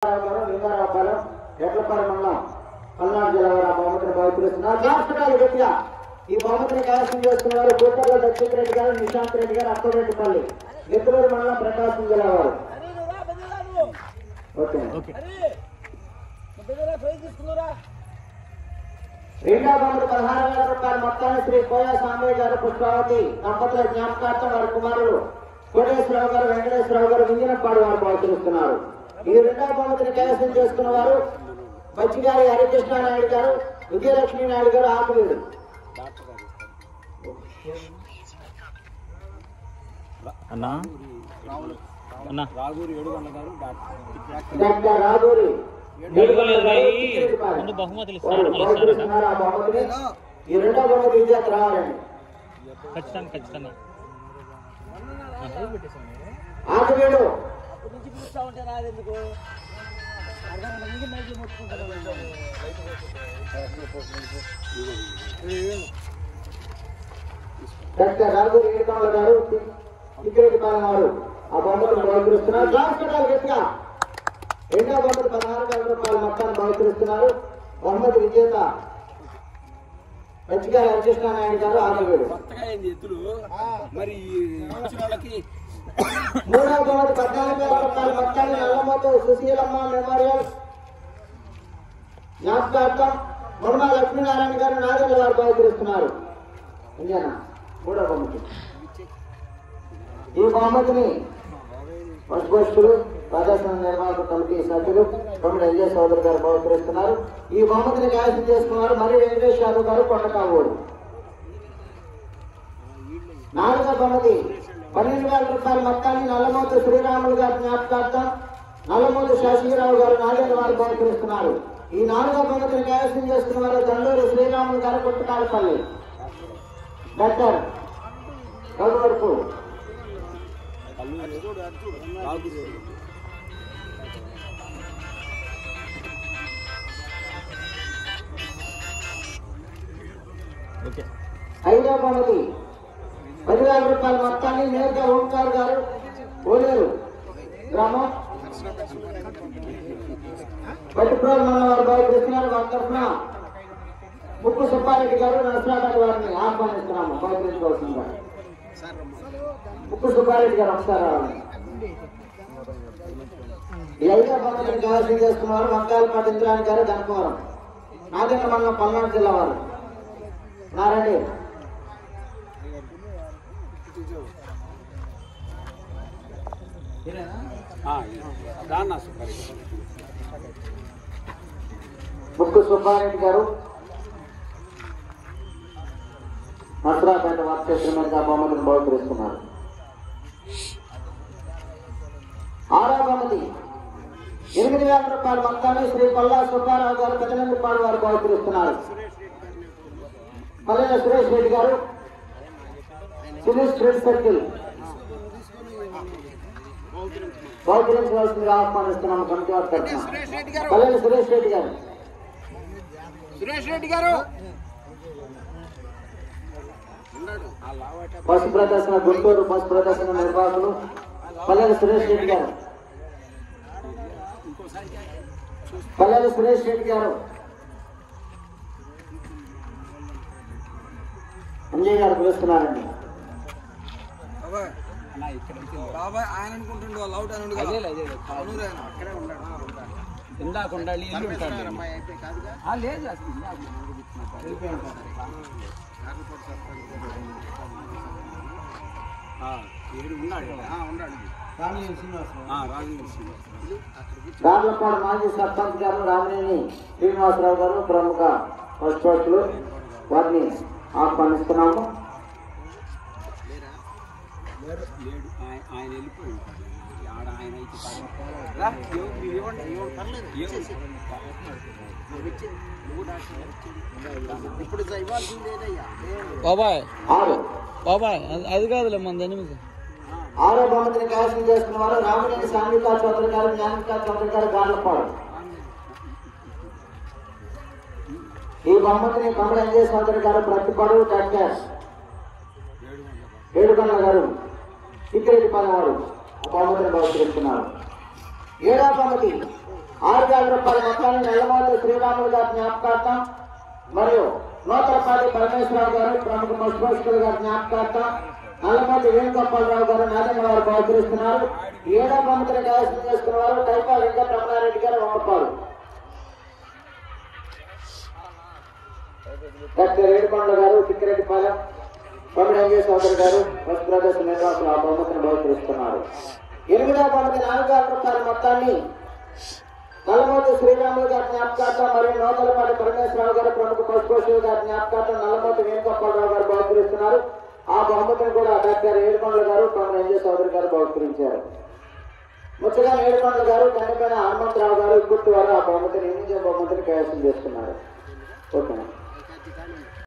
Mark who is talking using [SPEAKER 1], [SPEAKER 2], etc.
[SPEAKER 1] లింగారావుపాలెం ఎట్లపాలెం మండలం పల్నాడు జిల్లా వారు ఆ బహుమతిని బహుకరిస్తున్నారు. రాష్ట్రాలు గట్టిగా ఈ బహుమతిని కైవసం చేసుకున్నారు. కూతర్ల దక్షిత్ రెడ్డి గారు, నిశాంత్ రెడ్డి గారు, అక్కరెడ్డిపల్లి నెత్తూరు మండలం ప్రకాశం జిల్లా వారు. రెండో బహుమతి 16,000 రూపాయల మొత్తాన్ని శ్రీ కోయా సాంబయ్య గారు, పుష్పావతి దంపతుల జ్ఞాపకార్థం వారి కుమారులు కోటేశ్వరరావు గారు, వెంకటేశ్వరరావు గారు వింజనపాడు వారు బహుకరిస్తున్నారు. ఈ రెండో బహుమతిని కైవసం చేసుకున్న వారు బచ్చిగారి హరికృష్ణ నాయుడు గారు, విజయలక్ష్మీ నాయుడు గారు, ఆకువీడు. డాక్టర్ రాగూరి ఈ రెండో బహుమతి విజేత రావాలండి. ఆకువీడు డాక్టర్ రాఘూరి ఏడుకొండల గారు, తిక్కిరెడ్డిపాలెం వారు ఆ బహుమతిని బహుకరిస్తున్నారు. రాష్ట్రాలు గట్టిగా రెండో బహుమతి 16,000 రూపాయల మొత్తాన్ని బహుకరిస్తున్నారు. బహుమతి విజేత బచ్చిగారి హరికృష్ణ నాయుడు గారు, ఆకువీడు. మూడవ బహుమతి 14,000 రూపాయల మొత్తాన్ని నల్లమోతు సుశీలమ్మ మెమోరియల్ జ్ఞాపకార్థం ముర్మా లక్ష్మీనారాయణ గారు, నాగర్ల వారు బహుకరిస్తున్నారు. మూడవ బహుమతి. ఈ బహుమతిని పశుభోషులు ప్రదర్శన నిర్వాహక కమిటీ సభ్యులు తొమ్మిది ఎల్జే సోదరు గారు బహుకరిస్తున్నారు. ఈ బహుమతిని కైవసం చేసుకున్నారు మరి వెంకటేష్ యాదవ్ గారు, కొండకావూరు. నాలుగవ బహుమతి 12,000 రూపాయల మొత్తాన్ని నల్లమోతు శ్రీరాములు గారి జ్ఞాపకార్థం నల్లమోతు శశిరావు గారు, నాగేంద్ర వారు బహుకరిస్తున్నారు. ఈ నాలుగవ బహుమతిని కైవసం చేసుకున్న వారు దండూరు శ్రీరాములు గారు, కొట్టుకాడపల్లి. డాక్టర్ రఘువరపు ఐదవ బహుమతి 10,000 రూపాయల మొత్తాన్ని నేరుగా ఓంకార్ గారు, ఓలేరు గ్రామం పట్టుప్రోలు మన వారు బహుకరిస్తున్నారు. వారి తరఫున ముక్కు సుబ్బారెడ్డి గారు, నరసరాబాద్ వారిని ఆహ్వానిస్తున్నాము బహుకరించవలసిందిగా. ముక్కు సుబ్బారెడ్డి గారు ఒకసారి రావాలి. ఈ ఐదవ బహుమతిని కైవసం చేసుకున్నారు వంకాయలపాటి ఇంద్రాణి గారు, గణపవరం నాగేంద్ర మండలం పల్నాడు జిల్లా వారు. నారండి ముక్కు సుబ్బారెడ్డి గారు నసరాపేట వార్షిక బహుమతిని బహుకరిస్తున్నారు. ఆరో బహుమతి 8,000 రూపాయల మొత్తాన్ని శ్రీ పల్లా సుబ్బారావు గారు, పెద్దనందిపాడు వారు బహుకరిస్తున్నారు. పల్లెల సురేష్ రెడ్డి గారు, సివిల్ స్ట్రీట్ సర్కిల్ బహుకరించవలసిందిగా ఆహ్వానిస్తున్నాము కమిటీ వారి తరఫున. పల్లెల సురేష్ రెడ్డి గారు పశు ప్రదర్శన గుంటూరు పశు ప్రదర్శన నిర్వాహకులు పల్లెల సురేష్ రెడ్డి గారు. పల్లెల సురేష్ రెడ్డి గారు, అంజయ్ గారు పిలుస్తున్నారండి. రాళ్లపాడు మాజీ సర్పంచ్ గారు రామినేని శ్రీనివాసరావు గారు, ప్రముఖ పశుపక్షులు వారిని ఆహ్వానిస్తున్నాము.
[SPEAKER 2] అది కాదులే మన 8.
[SPEAKER 1] ఆరో బహుమతిని కైవసం చేసుకున్న వారు రామినేని సాంఘికా చౌదరి గారు, జ్ఞానికా చౌదరి గారు, గార్లపాడు. ఈ బహుమతిని కమల ఎల్జే సోదరి గారు, ప్రతిపాడు, డాక్టర్ ఏడుకొండల గారు, తిక్కిరెడ్డిపాలెం వారు ఆ బహుమతిని బహుకరిస్తున్నారు. 7వ బహుమతి రూపాయల మొత్తాన్ని నెల్లమూరి శ్రీరాములు గారి జ్ఞాపకార్థం మరియు నూతలపాటి పరమేశ్వరరావు గారు ప్రముఖ పశుపోషకులు గారి జ్ఞాపకార్థం నల్లమూరి వేణుగోపాలరావు గారు నాదన్న వారు బహుకరిస్తున్నారు. 7వ బహుమతిని కైవసం చేసుకున్న వారు టైపా వెంకటరమణారెడ్డి గారు వంగపాడు. డాక్టర్ ఏడుకొండ గారు చిక్కిరెడ్డిపాలెం పమిడంగే సోదరు గారు ఫస్ట్ బ్రదర్స్ నిర్వాసులు ఆ బహుమతిని బహుకరిస్తున్నారు. 8వ బహుమతి 4,000 రూపాయల మొత్తాన్ని నల్లమూరి శ్రీరాములు గారి జ్ఞాపకార్థం మరియు నూతలపాటి పరమేశ్వరరావు గారు ప్రముఖ పశుపోషకులు గారి జ్ఞాపకార్థం నల్లమూరి వేణుగోపాలరావు గారు బహుకరిస్తున్నారు. ఆ బహుమతిని కూడా డాక్టర్ ఏడుకొండ గారు పమిడంగే సోదరు గారు బహుకరించారు. ముచ్చగా ఏడుకొండ గారు కన్నపైన హనుమంతరావు గారు గుర్తు వారు ఆ బహుమతిని 8వ బహుమతిని కైవసం చేస్తున్నారు. ఓకే.